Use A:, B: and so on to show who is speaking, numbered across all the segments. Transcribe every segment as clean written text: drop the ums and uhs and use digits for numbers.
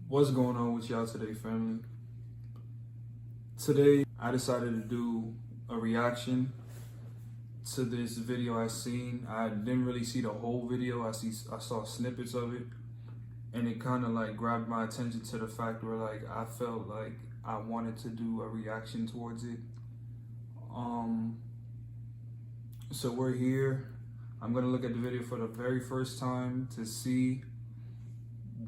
A: What's going on with y'all today, family? Today, I decided to do a reaction to this video I seen. I didn't really see the whole video. I saw snippets of it, and it kind of like grabbed my attention to the fact where like I felt like I wanted to do a reaction towards it. So we're here. I'm gonna look at the video for the very first time to see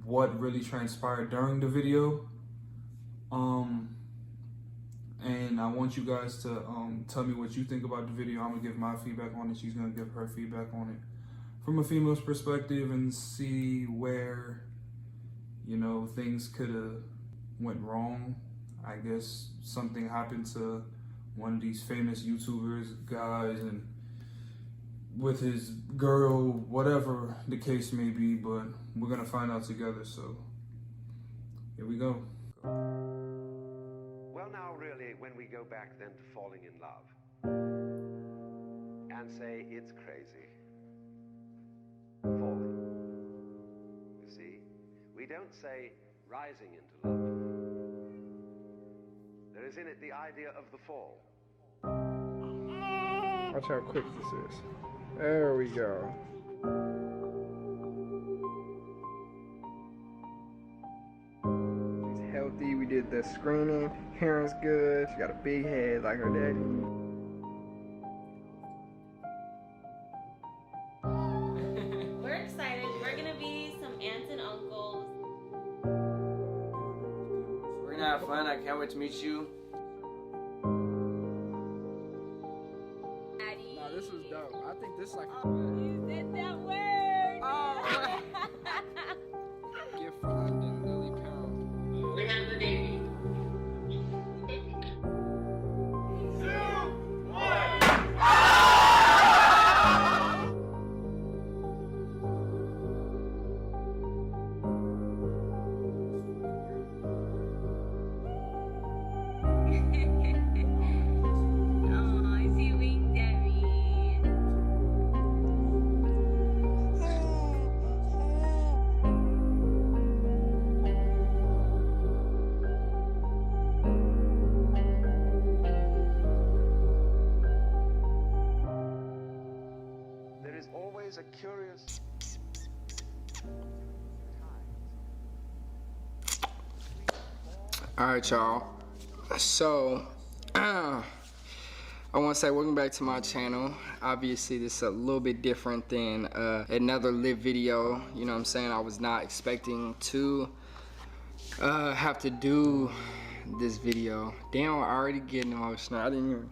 A: what really transpired during the video. And I want you guys to tell me what you think about the video. I'm gonna give my feedback on it. She's gonna give her feedback on it from a female's perspective and see where, you know, things could have went wrong. I guess something happened to one of these famous YouTubers, guys, and with his girl, whatever the case may be, but we're gonna find out together, so here we go.
B: Well, now really, when we go back then to falling in love and say it's crazy, falling, you see, we don't say rising into love. There is in it the idea of the fall.
C: Watch how quick this is. There we go. She's healthy. We did the screening. Hair's good. She got a big head like her daddy.
D: We're excited. We're gonna be some aunts and uncles.
E: We're gonna have fun. I can't wait to meet you.
C: No, this was dope. I think this is like
D: You said that word.
C: gift for London Lily Pound.
F: We have the baby. 2, 1.
D: Oh, I see wing Debbie.
B: There is always a curious...
C: Alright, y'all. So, I want to say welcome back to my channel. Obviously, this is a little bit different than another live video. You know what I'm saying? I was not expecting to have to do this video. Damn, I'm already getting emotional. I didn't even...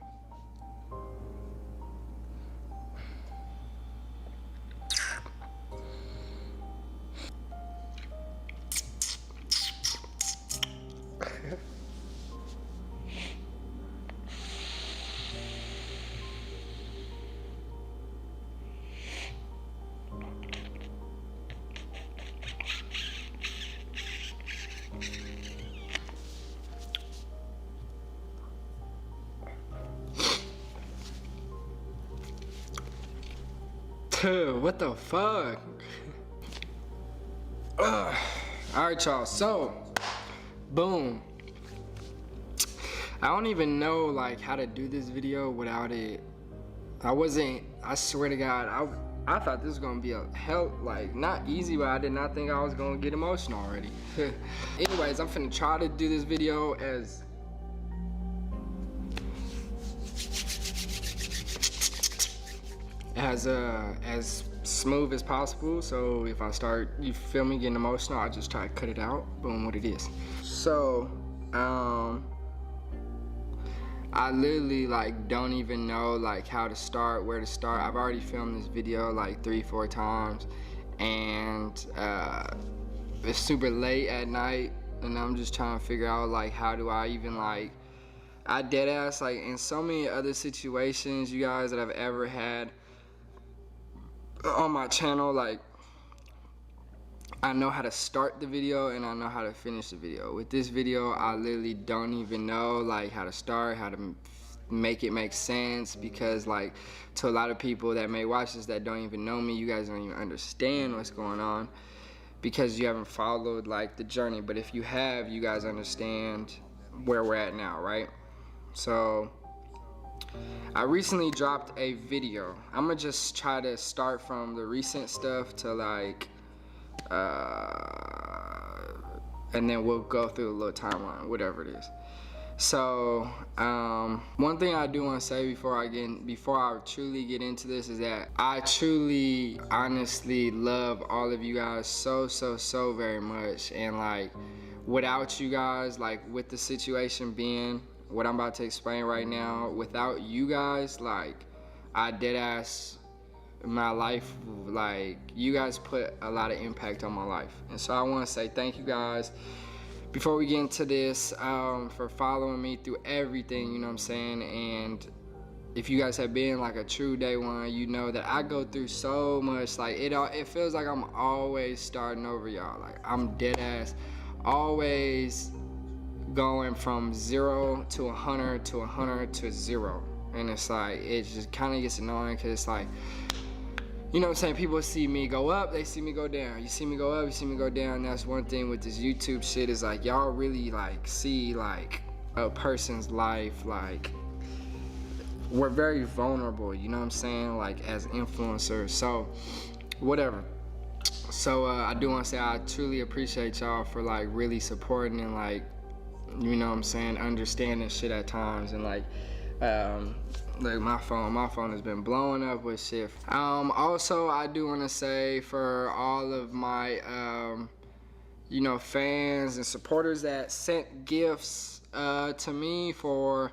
C: Dude, what the fuck? Alright, y'all, so boom. I don't even know like how to do this video without it. I swear to God, I thought this was gonna be a hell, like, not easy, but I did not think I was gonna get emotional already. Anyways, I'm finna try to do this video as smooth as possible. So if I start, you feel me, getting emotional, I just try to cut it out. Boom, what it is. So I literally like don't even know like how to start, where to start. I've already filmed this video like 3-4 times, and it's super late at night, and I'm just trying to figure out like how do I even like, I dead ass like in so many other situations, you guys, that I've ever had on my channel, like I know how to start the video and I know how to finish the video. With this video, I literally don't even know like how to start, how to make it make sense, because like to a lot of people that may watch this that don't even know me, you guys don't even understand what's going on, because you haven't followed like the journey. But if you have, you guys understand where we're at now, right? So I recently dropped a video. I'm gonna just try to start from the recent stuff to like and then we'll go through a little timeline, whatever it is. So one thing I do want to say before I truly get into this is that I truly honestly love all of you guys so very much, and like without you guys, like with the situation being what I'm about to explain right now, without you guys, like I dead ass my life, like you guys put a lot of impact on my life. And so I want to say thank you guys before we get into this, for following me through everything, you know what I'm saying? And if you guys have been like a true day one, you know that I go through so much. Like it feels like I'm always starting over, y'all. Like I'm dead ass always going from 0 to 100 to 100 to 0. And it's like, it just kind of gets annoying because it's like, you know what I'm saying, people see me go up, they see me go down. You see me go up, you see me go down. That's one thing with this YouTube shit is like, y'all really like see like a person's life. Like we're very vulnerable, you know what I'm saying, like as influencers. So whatever. So I do want to say I truly appreciate y'all for like really supporting and like, you know what I'm saying, understanding shit at times. And like my phone has been blowing up with shit. Also, I do want to say for all of my you know, fans and supporters that sent gifts to me for,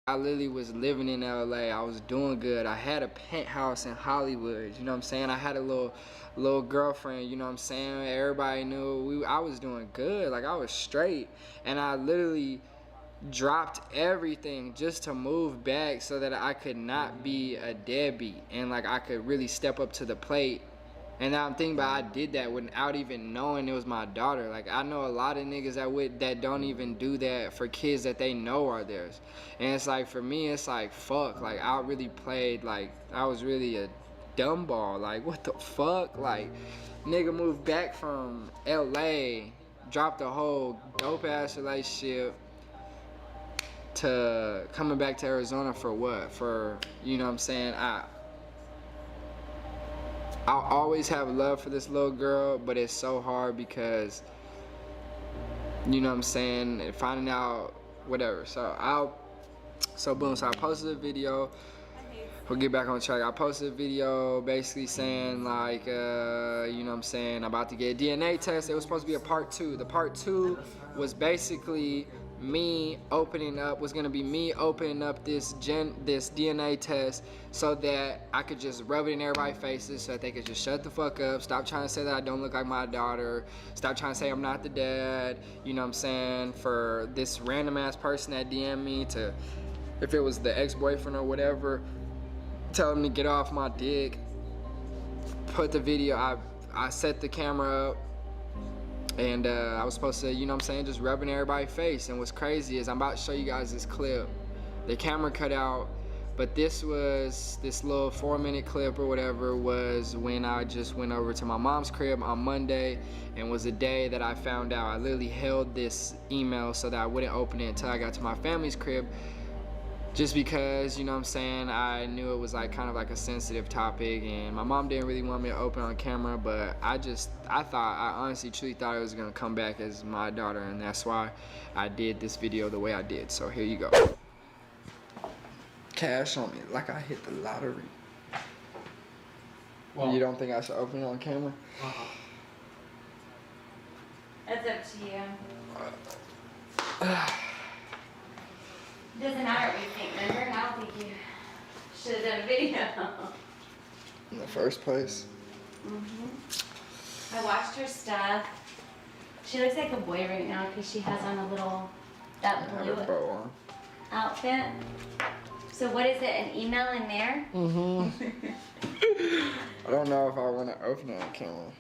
C: I literally was living in LA. I was doing good. I had a penthouse in Hollywood, you know what I'm saying? I had a little girlfriend, you know what I'm saying? Everybody knew I was doing good. Like I was straight, and I literally dropped everything just to move back so that I could not be a deadbeat and like I could really step up to the plate. And now I'm thinking about, I did that without even knowing it was my daughter. Like I know a lot of niggas that don't even do that for kids that they know are theirs. And it's like, for me, it's like, fuck, like I really played, like I was really a dumb ball. Like what the fuck? Like nigga moved back from LA, dropped a whole dope ass relationship, to coming back to Arizona for what? For, you know what I'm saying, I'll always have love for this little girl, but it's so hard because, you know what I'm saying, finding out whatever. So I posted a video. We'll get back on track. I posted a video basically saying like, you know what I'm saying, about to get a DNA test. It was supposed to be a part 2. The part 2 was basically me opening up this DNA test so that I could just rub it in everybody's faces so that they could just shut the fuck up, stop trying to say that I don't look like my daughter, stop trying to say I'm not the dad, you know what I'm saying, for this random ass person that DM'd me to, if it was the ex-boyfriend or whatever, tell him to get off my dick. Put the video, I set the camera up, and I was supposed to, you know what I'm saying, just rubbing everybody's face. And what's crazy is I'm about to show you guys this clip. The camera cut out, but this little 4-minute clip or whatever was when I just went over to my mom's crib on Monday, and was the day that I found out. I literally held this email so that I wouldn't open it until I got to my family's crib, just because, you know what I'm saying, I knew it was like kind of like a sensitive topic, and my mom didn't really want me to open on camera, but I honestly truly thought it was gonna come back as my daughter, and that's why I did this video the way I did. So here you go. Cash on me, like I hit the lottery. Well, you don't think I should open it on camera?
D: That's up to you. Doesn't matter what you think, remember? I don't think you should have done a video.
C: In the first place.
D: I watched her stuff. She looks like a boy right now because she has on that blue outfit. So what is it, an email in there?
C: I don't know if I want to open it on camera.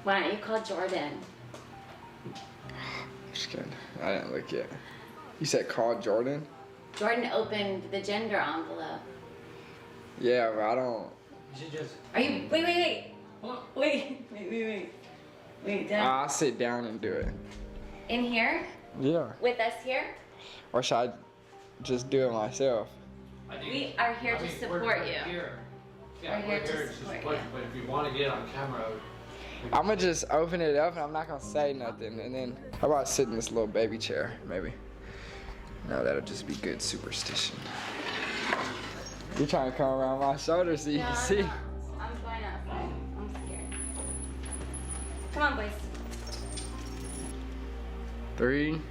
D: Why don't you call Jordan?
C: Just kidding. I didn't look yet. You said call Jordan?
D: Jordan opened the gender envelope.
C: Yeah, but I don't.
F: Just.
D: Are you? Wait. Wait, Dad.
C: I'll sit down and do it.
D: In here?
C: Yeah.
D: With us here?
C: Or should I just do it myself?
D: We are here to support you.
F: Yeah,
D: We're
F: we're
D: here to
F: here to
D: support
F: support
D: you.
F: you. But if you want to get it on camera,
C: I'm gonna just open it up and I'm not gonna say nothing. And then, how about sit in this little baby chair, maybe? No, that'll just be good superstition. You're trying to come around my shoulder so you can see.
D: I'm going outside. I'm scared. Come on, boys.
C: 3.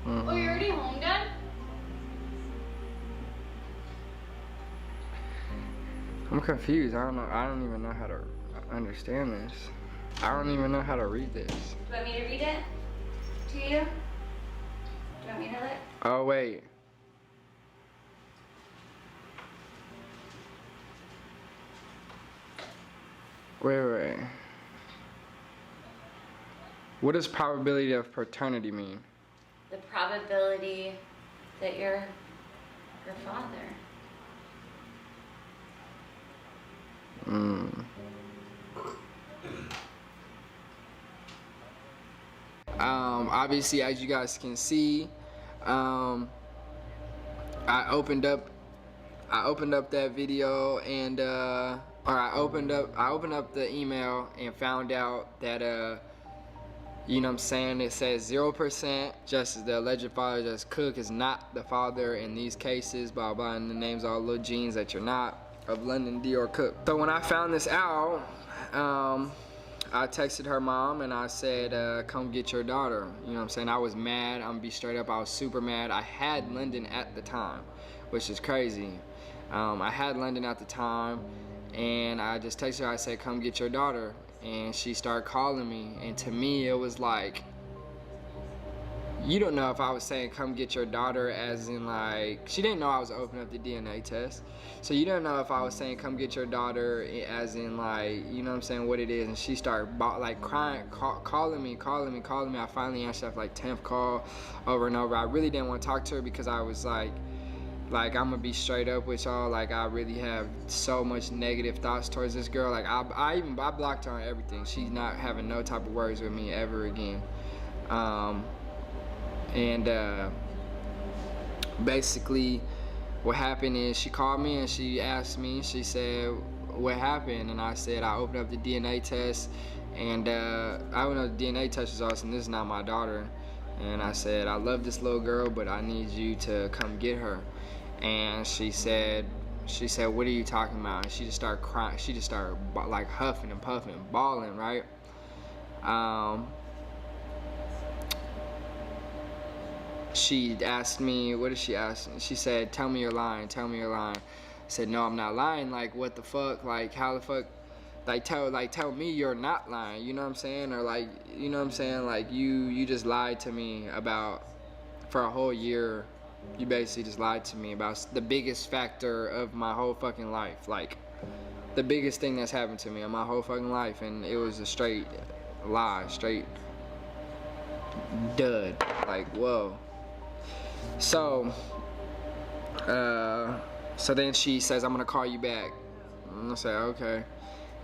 G: Oh, you're already home, Dad?
C: I'm confused. I don't even know how to understand this. I don't even know how to read this.
D: Do you want me to read it to you? Do you want me to look?
C: Oh, wait. Wait. What does probability of paternity mean?
D: The probability that you're your father.
C: Obviously, as you guys can see, I opened up that video and I opened up the email and found out that you know what I'm saying, it says 0%, just as the alleged father, just Cook, is not the father in these cases, blah blah, and the names all little genes that you're not, of London Dior Cook. So when I found this out, I texted her mom and I said, come get your daughter. You know what I'm saying? I was mad. I'm gonna be straight up. I was super mad. I had London at the time, which is crazy. I had London at the time, and I just texted her. I said, come get your daughter. And she started calling me. And to me, it was like, you don't know if I was saying come get your daughter as in like, she didn't know I was opening up the DNA test. So you don't know if I was saying come get your daughter as in like, you know what I'm saying, what it is. And she started like crying, calling me. I finally answered after like 10th call over and over. I really didn't want to talk to her because I was like I'm gonna be straight up with y'all. Like, I really have so much negative thoughts towards this girl. Like, I blocked her on everything. She's not having no type of words with me ever again. Basically what happened is she called me and she asked me, she said, what happened? And I said, I opened up the DNA test and I opened up the DNA test results and this is not my daughter. And I said, I love this little girl, but I need you to come get her. And she said, what are you talking about? And she just started crying. She just started like huffing and puffing and bawling, right? She asked me, what did she ask? She said, tell me you're lying. I said, no, I'm not lying. Like, what the fuck? Like, how the fuck? Tell me you're not lying. You know what I'm saying? Or like, you know what I'm saying? Like, you just lied to me for a whole year. You basically just lied to me about the biggest factor of my whole fucking life. Like, the biggest thing that's happened to me in my whole fucking life. And it was a straight lie, straight dud. Like, whoa. So then she says, I'm gonna call you back. And I said, okay.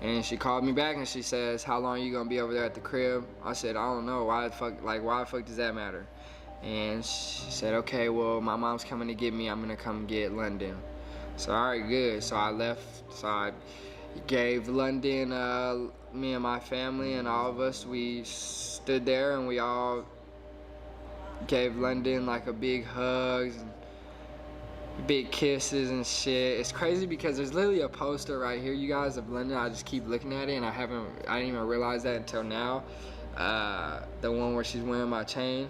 C: And she called me back and she says, how long are you gonna be over there at the crib? I said, I don't know. Why the fuck does that matter? And she said, okay, well, my mom's coming to get me. I'm gonna come get London. So, all right, good. So I left. So I gave London, me and my family and all of us, we stood there and we all gave London like a big hugs and big kisses and shit. It's crazy because there's literally a poster right here, you guys, of London. I just keep looking at it and I didn't even realize that until now. The one where she's wearing my chain,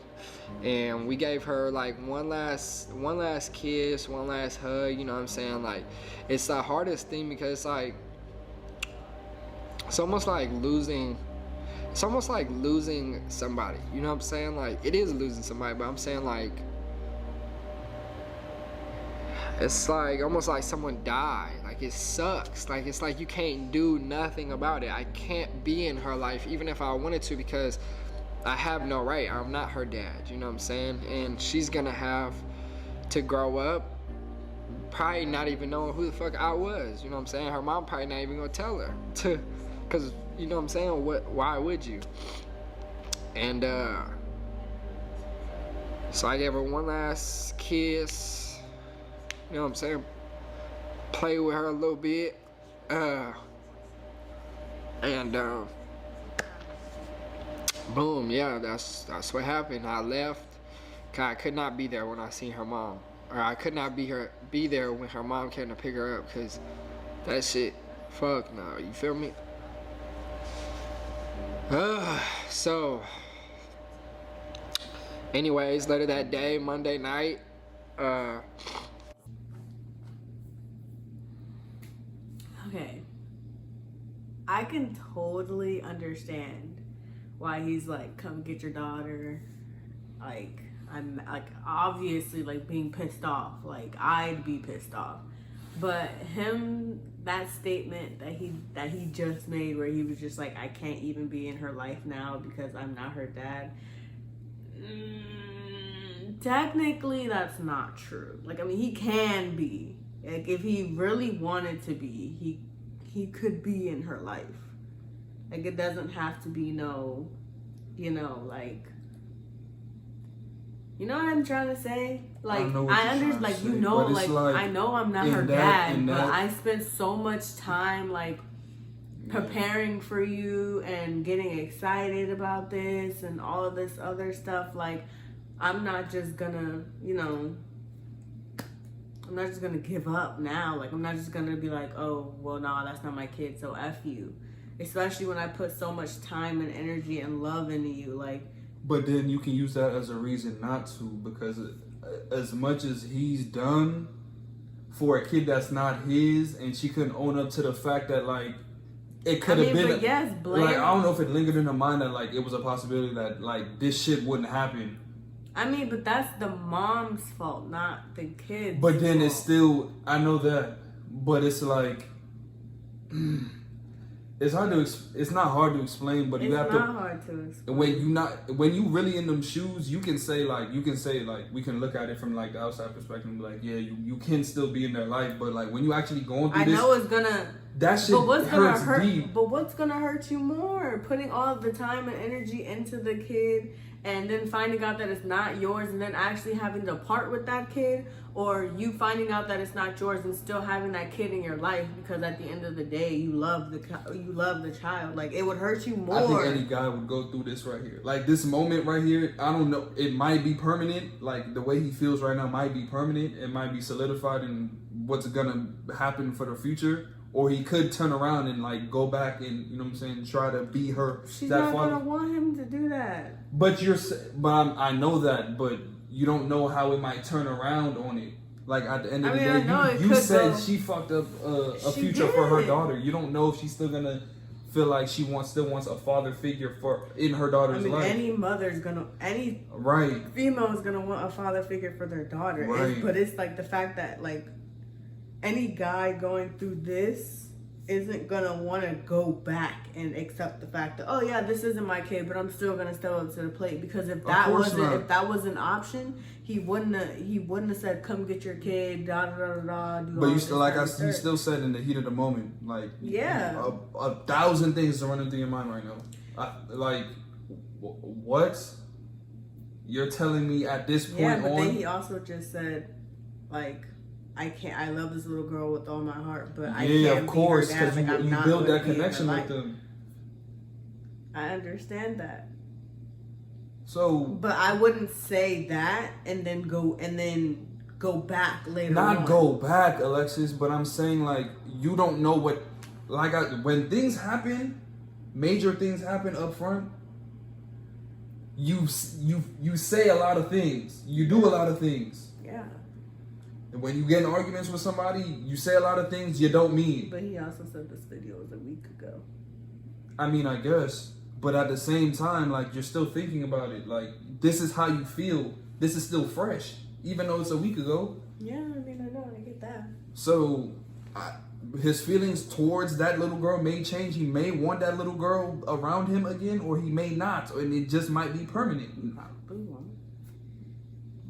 C: and we gave her like one last kiss, one last hug. You know what I'm saying? Like, it's the hardest thing because it's like, it's almost like losing somebody. You know what I'm saying? Like, it is losing somebody, but I'm saying like, it's like almost like someone died. Like it sucks. Like it's like you can't do nothing about it. I can't be in her life even if I wanted to because I have no right. I'm not her dad, you know what I'm saying? And she's gonna have to grow up probably not even knowing who the fuck I was, you know what I'm saying? Her mom probably not even gonna tell her because you know what I'm saying? Why would you? And so I gave her one last kiss, you know what I'm saying? Play with her a little bit, and boom, yeah, that's what happened. I left. I could not be there when I seen her mom, or I could not be there when her mom came to pick her up, cause that shit, fuck no, you feel me? So, anyways, later that day, Monday night,
H: okay, I can totally understand why he's like, come get your daughter. Like, I'm like, obviously, like, being pissed off. Like, I'd be pissed off. But him, that statement that he just made, where he was just like, I can't even be in her life now because I'm not her dad. Technically, that's not true. Like, I mean, he can be. Like, if he really wanted to be, he could be in her life. Like, it doesn't have to be no, you know, like, you know what I'm trying to say? Like, I understand, like, you know, like, I know I'm not her dad, but I spent so much time, like, preparing for you and getting excited about this and all of this other stuff. Like, I'm not just gonna, you know, I'm not just gonna give up now. Like, I'm not just gonna be like, oh, well, no, that's not my kid, so F you. Especially when I put so much time and energy and love into you, like.
A: But then you can use that as a reason not to, because as much as he's done for a kid that's not his, and she couldn't own up to the fact that, like, it could have been.
H: But yes, Blair.
A: Like, I don't know if it lingered in her mind that, like, it was a possibility that, like, this shit wouldn't happen.
H: I mean, but that's the mom's fault, not the kid's
A: But then
H: fault.
A: it's still, I know that, but it's like, it's hard to, it's not hard to explain, but you have to.
H: It's not hard to explain.
A: When you really in them shoes, you can say like, we can look at it from like the outside perspective and be like, yeah, you can still be in their life, but like when you actually going through this.
H: I know it's gonna.
A: That shit hurts deep.
H: But what's gonna hurt you more? Putting all the time and energy into the kid and then finding out that it's not yours and then actually having to part with that kid, or you finding out that it's not yours and still having that kid in your life because at the end of the day you love the child. Like, it would hurt you more.
A: I think any guy would go through this right here. Like, this moment right here, I don't know, it might be permanent. Like, the way he feels right now might be permanent. It might be solidified in what's gonna happen for the future. Or he could turn around and like go back and, you know what I'm saying, try to be her.
H: She's not gonna want him to do that.
A: But I know that, but you don't know how it might turn around on it. Like, at the end of the day, you said she fucked up a future for her daughter. You don't know if she's still gonna feel like she still wants a father figure in her daughter's life.
H: Any female is gonna want a father figure for their daughter.
A: Right.
H: But it's like the fact that, like, any guy going through this isn't gonna want to go back and accept the fact that, oh yeah, this isn't my kid, but I'm still gonna step up to the plate. Because if that was an option, he wouldn't have said, come get your kid, da da da da.
A: But you still, like, he still said in the heat of the moment, like,
H: yeah,
A: 1,000 things are running through your mind right now. Like, what? You're telling me at this point
H: yeah, but then he also just said, like, I love this little girl with all my heart, but I can't
A: of course,
H: be her dad.
A: because you build that connection with them.
H: I understand that.
A: So,
H: but I wouldn't say that and then go back later.
A: Not go back, Alexis, but I'm saying, like, you don't know what, like, when things happen, major things happen up front. You say a lot of things. You do a lot of things.
H: Yeah.
A: And when you get in arguments with somebody, you say a lot of things you don't mean.
H: But he also said this video was a week ago.
A: I mean, I guess. But at the same time, like, you're still thinking about it. Like, this is how you feel. This is still fresh. Even though it's a week ago.
H: Yeah, I mean, I know, I get that.
A: So, his feelings towards that little girl may change. He may want that little girl around him again, or he may not, and it just might be permanent.
H: Probably won't.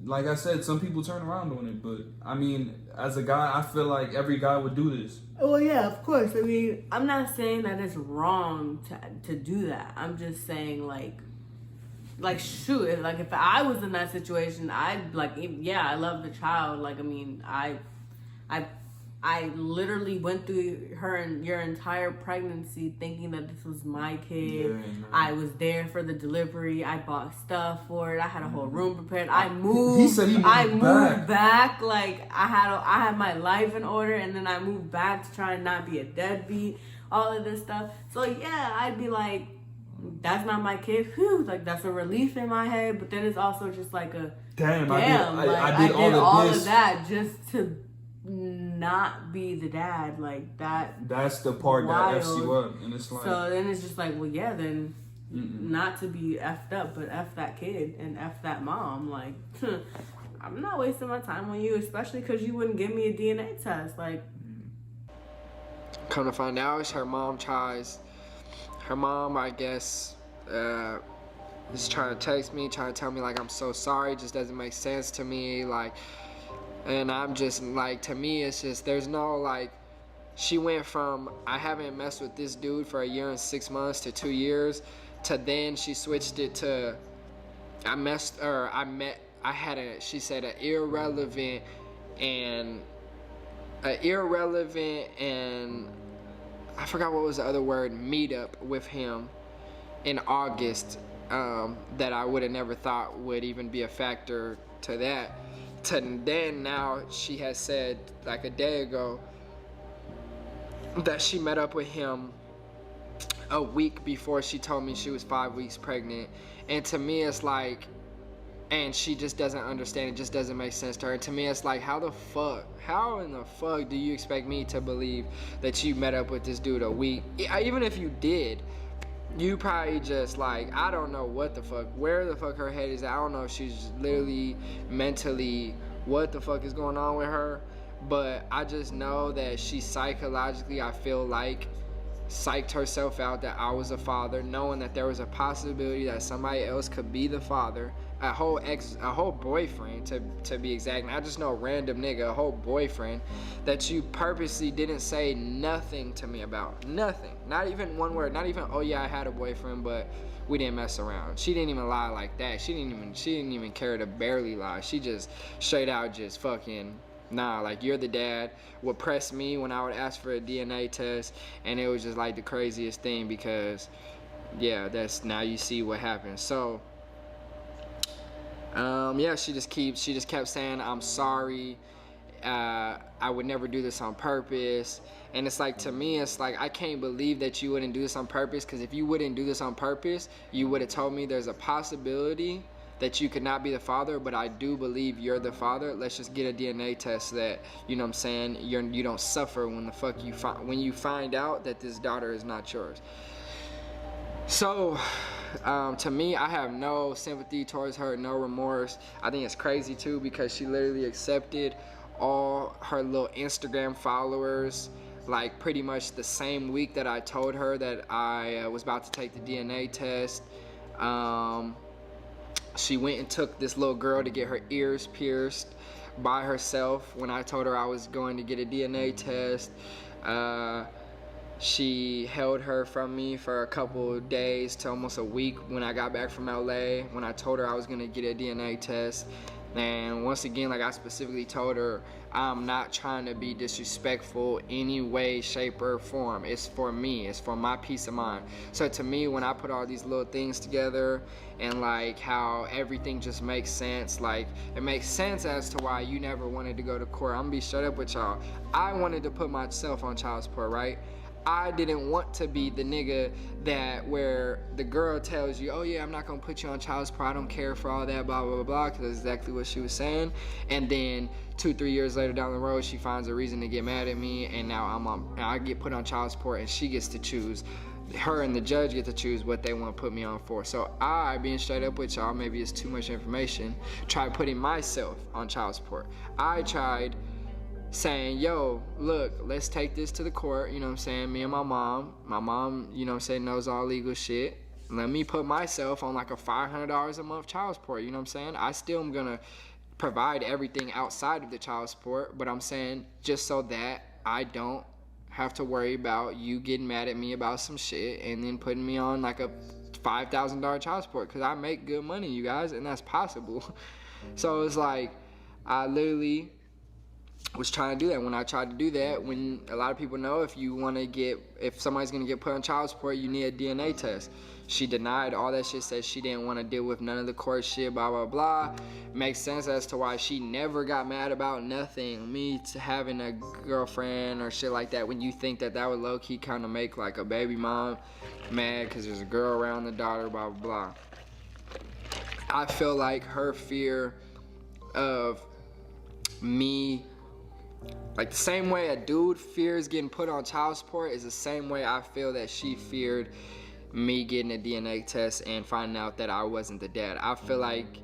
A: Like I said, some people turn around on it, but I mean, as a guy, I feel like every guy would do this.
H: Well, yeah, of course. I mean, I'm not saying that it's wrong to do that. I'm just saying, like shoot, if I was in that situation, I'd I love the child. Like, I mean, I literally went through your entire pregnancy thinking that this was my kid. Yeah, I was there for the delivery. I bought stuff for it. I had a whole room prepared. I moved.
A: He said he moved
H: back. Like, I had my life in order, and then I moved back to try and not be a deadbeat. All of this stuff. So yeah, I'd be like, that's not my kid. Whew, like, that's a relief in my head. But then it's also just like a I did all of that just to not be the dad. Like,
A: that's the part
H: wild.
A: That F's you up, and it's like,
H: so then it's just like, well, yeah, then not to be effed up, but F that kid and F that mom. Like, I'm not wasting my time on you, especially because you wouldn't give me a DNA test. Like,
C: come to find out, her mom, I guess, is trying to text me, trying to tell me, like, I'm so sorry, it just doesn't make sense to me, like, and I'm just, like, to me, it's just, there's no, like, she went from, I haven't messed with this dude for 1 year and 6 months to 2 years, to then she switched it to, she said an irrelevant and I forgot what was the other word, meetup with him in August, that I would have never thought would even be a factor to that. To then now she has said, like a day ago, that she met up with him a week before she told me she was 5 weeks pregnant. And to me it's like, and she just doesn't understand, it just doesn't make sense to her. And to me it's like, how in the fuck do you expect me to believe that you met up with this dude a week? Even if you did, you probably just, like, I don't know what the fuck, where the fuck her head is at. I don't know if she's literally mentally, what the fuck is going on with her, but I just know that she psychologically, I feel like, psyched herself out that I was a father, knowing that there was a possibility that somebody else could be the father, a whole boyfriend to be exact, not just no random nigga, a whole boyfriend that you purposely didn't say nothing to me about. Nothing. Not even one word. Not even, oh yeah, I had a boyfriend, but we didn't mess around. She didn't even lie like that. She didn't even care to barely lie. She just straight out just fucking, nah, like, you're the dad, would press me when I would ask for a DNA test, and it was just like the craziest thing because, yeah, that's, now you see what happened. So, yeah, she just kept saying, I'm sorry, I would never do this on purpose. And it's like, to me, it's like, I can't believe that you wouldn't do this on purpose, because if you wouldn't do this on purpose, you would have told me there's a possibility that you could not be the father, but I do believe you're the father. Let's just get a DNA test so that, you know what I'm saying, you don't suffer when the fuck when you find out that this daughter is not yours. So, to me, I have no sympathy towards her, no remorse. I think it's crazy too, because she literally accepted all her little Instagram followers, like, pretty much the same week that I told her that I was about to take the DNA test. She went and took this little girl to get her ears pierced by herself when I told her I was going to get a DNA test. She held her from me for a couple of days to almost a week when I got back from LA, when I told her I was going to get a DNA test. And once again, like I specifically told her, I'm not trying to be disrespectful any way, shape, or form. It's for me. It's for my peace of mind. So to me, when I put all these little things together and like how everything just makes sense, like it makes sense as to why you never wanted to go to court. I'm gonna be straight up with y'all. I wanted to put myself on child support, right? I didn't want to be the nigga that where the girl tells you, oh yeah, I'm not gonna put you on child support, I don't care for all that, blah, blah, blah, blah, because that's exactly what she was saying. And then 2-3 years later down the road, she finds a reason to get mad at me, and now I get put on child support, and she gets to choose her and the judge get to choose what they want to put me on for. So I, being straight up with y'all, maybe it's too much information, tried putting myself on child support. I tried saying, yo, look, let's take this to the court, you know what I'm saying, me and my mom, you know what I'm saying, knows all legal shit. Let me put myself on like a $500 a month child support, you know what I'm saying? I still am gonna provide everything outside of the child support, but I'm saying just so that I don't have to worry about you getting mad at me about some shit and then putting me on like a $5,000 child support, because I make good money, you guys, and that's possible. So it's like, I literally was trying to do that. When I tried to do that, when a lot of people know if somebody's gonna get put on child support, you need a DNA test. She denied all that shit, said she didn't want to deal with none of the court shit, blah, blah, blah. Makes sense as to why she never got mad about nothing. Me having a girlfriend or shit like that, when you think that would low-key kind of make like a baby mom mad because there's a girl around the daughter, blah, blah, blah. I feel like her fear of me, like the same way a dude fears getting put on child support is the same way I feel that she feared me getting a DNA test and finding out that I wasn't the dad. I feel like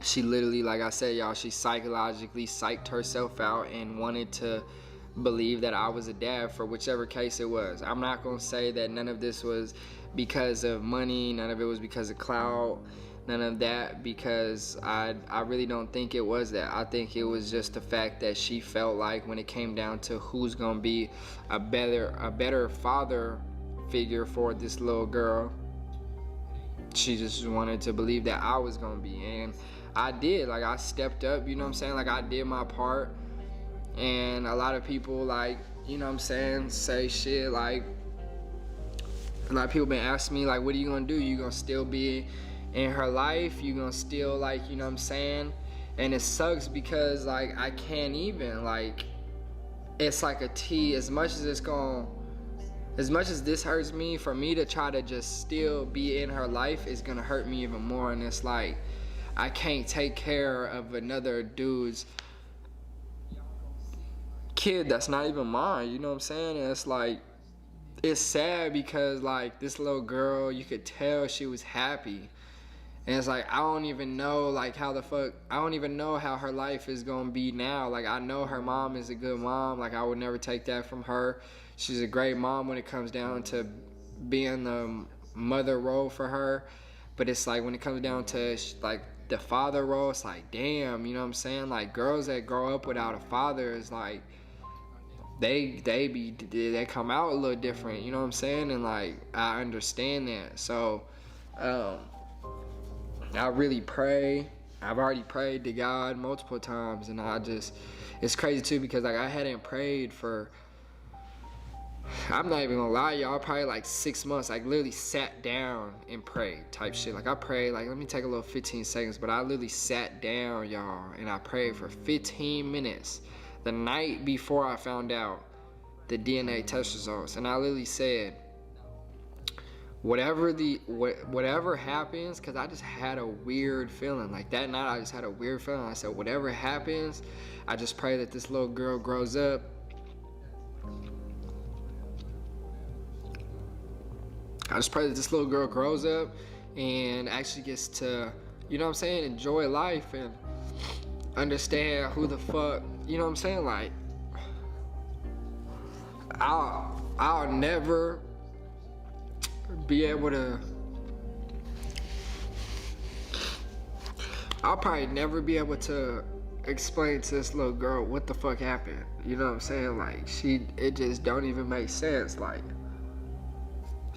C: she literally, like I said, y'all, she psychologically psyched herself out and wanted to believe that I was a dad for whichever case it was. I'm not gonna say that none of this was because of money, none of it was because of clout, none of that, because I really don't think it was that. I think it was just the fact that she felt like when it came down to who's gonna be a better father figure for this little girl, she just wanted to believe that I was gonna be. And I did. Like, I stepped up, you know what I'm saying? Like, I did my part. And a lot of people, like, you know what I'm saying, say shit like, a lot of people been asking me, like, what are you gonna do? You gonna still be in her life? You gonna still, like, you know what I'm saying? And it sucks because, like, I can't even, like, it's like a T. As much as this hurts me, for me to try to just still be in her life is gonna hurt me even more. And it's like, I can't take care of another dude's kid that's not even mine, you know what I'm saying? And it's like, it's sad because, like, this little girl, you could tell she was happy. And it's like, I don't even know, like, I don't even know how her life is gonna be now. Like, I know her mom is a good mom. Like, I would never take that from her. She's a great mom when it comes down to being the mother role for her. But it's like, when it comes down to, like, the father role, it's like, damn, you know what I'm saying? Like, girls that grow up without a father is like, they come out a little different, you know what I'm saying? And, like, I understand that. So, I really pray. I've already prayed to God multiple times, and it's crazy too, because, like, I hadn't prayed for, I'm not even gonna lie, y'all, probably like 6 months. I literally sat down and prayed type shit. Like, I prayed, like, let me take a little 15 seconds, but I literally sat down, y'all, and I prayed for 15 minutes the night before I found out the DNA test results. And I literally said, whatever happens, because I just had a weird feeling. Like, that night I just had a weird feeling. I said, whatever happens, I just pray that this little girl grows up. I just pray that this little girl grows up and actually gets to, you know what I'm saying, enjoy life and understand who the fuck, you know what I'm saying? Like, I'll never be able to, I'll probably never be able to explain to this little girl what the fuck happened. You know what I'm saying? Like, it just don't even make sense. Like,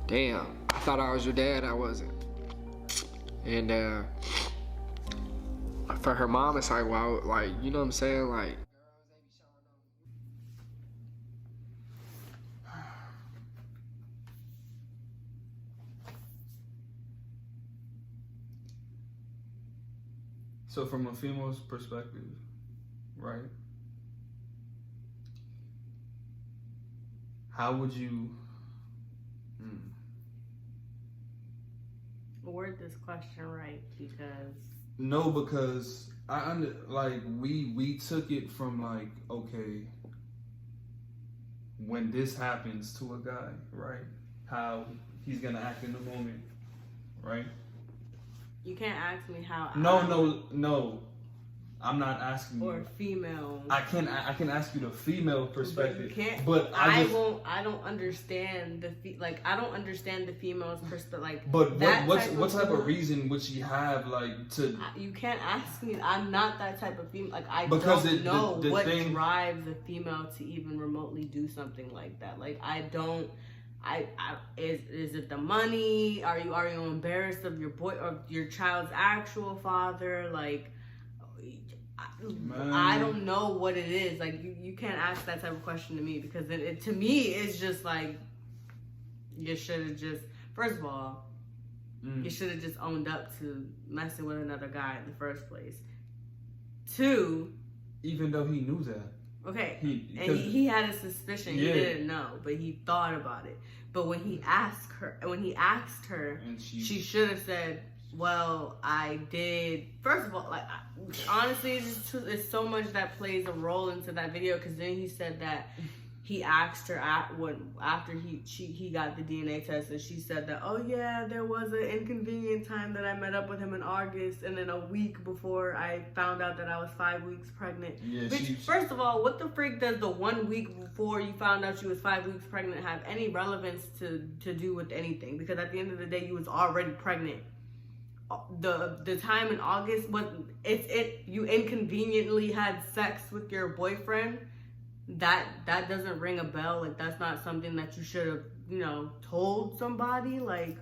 C: damn, I thought I was your dad, I wasn't. And for her mom, it's like, wow, like, you know what I'm saying? Like,
A: so from a female's perspective, right? How would you
H: word this question right? Because
A: we took it from, like, okay, when this happens to a guy, right? how he's gonna act in the moment, right?
H: You can't ask me how.
A: No. I'm not asking
H: or
A: you.
H: Female.
A: I can ask you the female perspective.
H: But you can't.
A: But
H: I don't understand I don't understand the female's perspective. Like,
A: but what type of reason would she have to?
H: You can't ask me. I'm not that type of female. Like, I
A: because
H: don't know
A: the
H: what
A: thing,
H: drives a female to even remotely do something like that. Like, I don't. Is it the money? Are you embarrassed of your boy or your child's actual father? Like,
A: man.
H: I don't know what it is. Like, you can't ask that type of question to me, because to me it's just like, you should have just, first of all, you should have just owned up to messing with another guy in the first place. 2,
A: even though he knew that.
H: Okay, he had a suspicion. Yeah. He didn't know, but he thought about it. But when he asked her, and she should have said, "Well, I did." First of all, like, honestly, it's so much that plays a role into that video. Because then he said that he asked her after he got the DNA test, and she said that, oh yeah, there was an inconvenient time that I met up with him in August, and then a week before I found out that I was 5 weeks pregnant. Yeah, bitch, first of all, what the freak does the 1 week before you found out she was 5 weeks pregnant have any relevance to do with anything? Because at the end of the day, you was already pregnant. The time in August, you inconveniently had sex with your boyfriend. That doesn't ring a bell. Like, that's not something that you should have, told somebody. Like,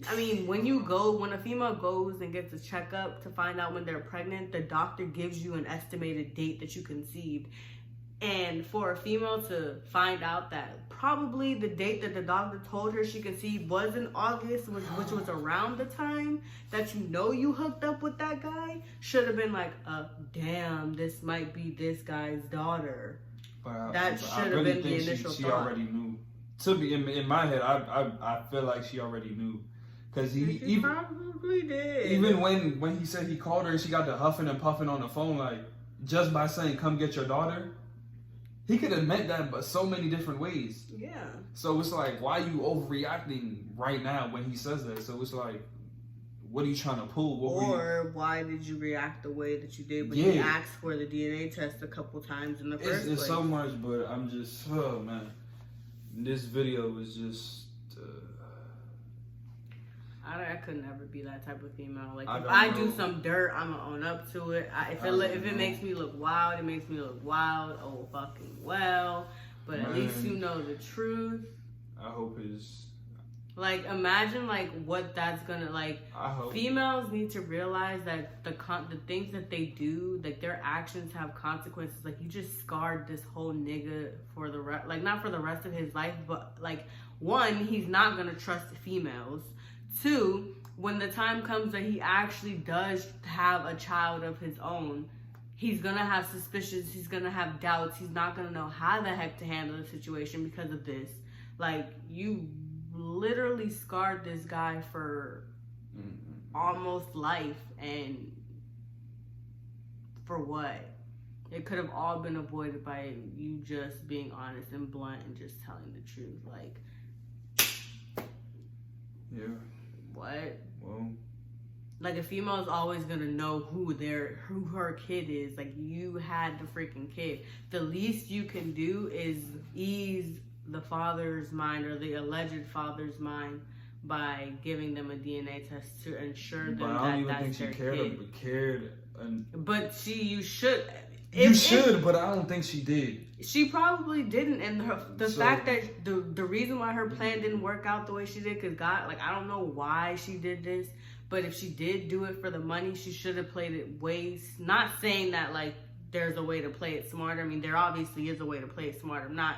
H: I mean, when a female goes and gets a checkup to find out when they're pregnant, the doctor gives you an estimated date that you conceived. And for a female to find out that probably the date that the doctor told her she conceived was in August, which was around the time that you hooked up with that guy, should have been like, damn, this might be this guy's daughter. That should have been the initial
A: she
H: thought.
A: Already knew. To me, in my head, I feel like she already knew. Because he
H: probably did.
A: Even when he said he called her and she got to huffing and puffing on the phone, like, just by saying, come get your daughter, he could have meant that but so many different ways.
H: Yeah.
A: So it's like, why are you overreacting right now when he says that? So it's like, what are you trying to pull?
H: Why did you react the way that you did when he asked for the DNA test a couple times in the first place?
A: It's so much, but I'm just, oh man. This video was just...
H: I could never be that type of female. Like, if I do some dirt, I'm gonna own up to it. If it makes me look wild, it makes me look wild. Oh, fucking well. But at least you know the truth.
A: I hope it's...
H: Like, imagine, like, what that's gonna, like...
A: I hope.
H: Females need to realize that the things that they do, like, their actions have consequences. Like, you just scarred this whole nigga for the rest... Like, not for the rest of his life, but, like, 1, he's not gonna trust females. 2, when the time comes that he actually does have a child of his own, he's gonna have suspicions, he's gonna have doubts, he's not gonna know how the heck to handle the situation because of this. Like, you literally scarred this guy for almost life, and for what? It could have all been avoided by you just being honest and blunt and just telling the truth. Like,
A: yeah.
H: What?
A: Well,
H: like, a female is always gonna know who her kid is. Like, you had the freaking kid. The least you can do is ease the father's mind, or the alleged father's mind, by giving them a DNA test to ensure them that that's their kid. But you should.
A: But I don't think she did.
H: She probably didn't, and the fact that the reason why her plan didn't work out the way she did, because God, like, I don't know why she did this, but if she did do it for the money, she should have played it not saying that, like, there's a way to play it smarter. I mean, there obviously is a way to play it smarter. I'm not,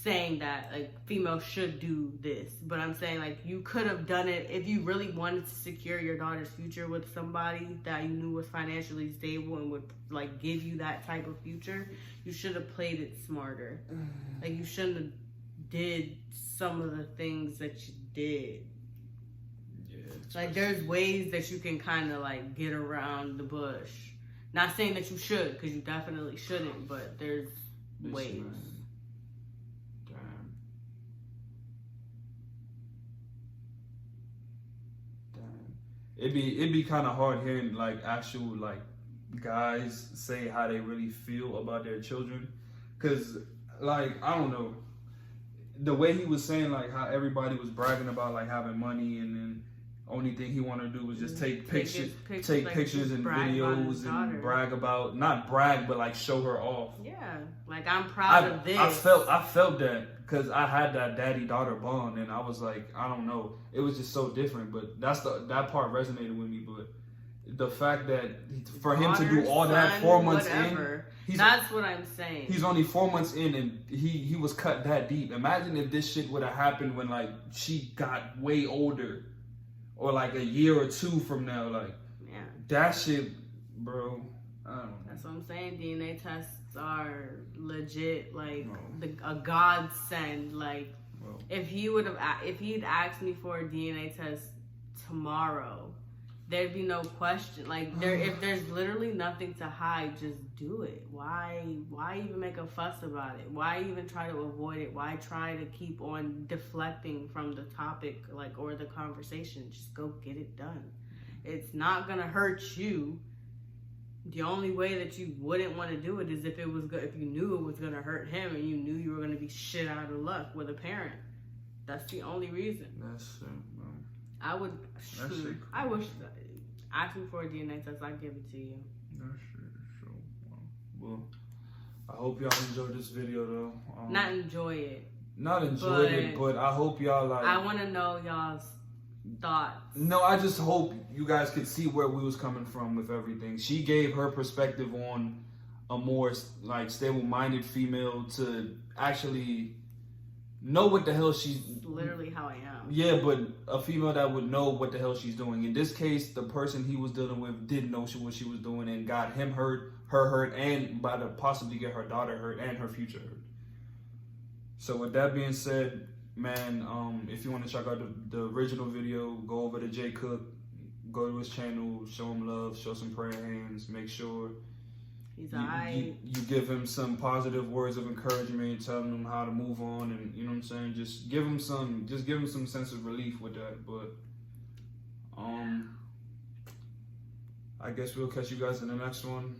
H: saying that, like, females should do this, but I'm saying, like, you could have done it if you really wanted to secure your daughter's future with somebody that you knew was financially stable and would, like, give you that type of future. You should have played it smarter. Like, you shouldn't have did some of the things that you did. Yeah, like, there's ways that you can kind of, like, get around the bush. Not saying that you should, because you definitely shouldn't, but there's ways.
A: It'd be kind of hard hearing like actual like guys say how they really feel about their children, cause like I don't know, the way he was saying like how everybody was bragging about like having money, and then only thing he wanted to do was just take pictures and videos and brag about, not brag but like show her off.
H: Yeah, like I'm proud of this.
A: I felt that. Because I had that daddy-daughter bond, and I was like, I don't know. It was just so different, but that part resonated with me. But the fact that for him to do all that 4 months in,
H: that's what I'm saying.
A: He's only 4 months in, and he was cut that deep. Imagine if this shit would have happened when like she got way older, or like a year or two from now. Like,
H: yeah, that
A: shit, bro. I don't know.
H: That's what I'm saying. DNA tests are legit, like a godsend. Like, if he'd asked me for a DNA test tomorrow, there'd be no question. Like, if there's literally nothing to hide, just do it. Why even make a fuss about it? Why even try to avoid it? Why try to keep on deflecting from the topic, like, or the conversation? Just go get it done. It's not gonna hurt you. The only way that you wouldn't want to do it is if it was if you knew it was gonna hurt him, and you knew you were gonna be shit out of luck with a parent. That's the only reason.
A: That's it, bro.
H: I wish ask me for a DNA test, I'd give it to you.
A: That's so. Well, I hope y'all enjoyed this video though.
H: Not enjoy it,
A: but I hope y'all like.
H: I want to know y'all's thoughts.
A: No, I just hope you guys could see where we was coming from with everything. She gave her perspective on a more like stable-minded female to actually know what the hell she's.
H: Literally how I am.
A: Yeah, but a female that would know what the hell she's doing. In this case, the person he was dealing with didn't know what she was doing and got him hurt, her hurt, and about to possibly get her daughter hurt and her future hurt. So with that being said, man, if you want to check out the original video, go over to Jay Cook, go to his channel, show him love, show some prayer hands, make sure you give him some positive words of encouragement, telling him how to move on, and you know what I'm saying, just give him some sense of relief with that. But I guess we'll catch you guys in the next one.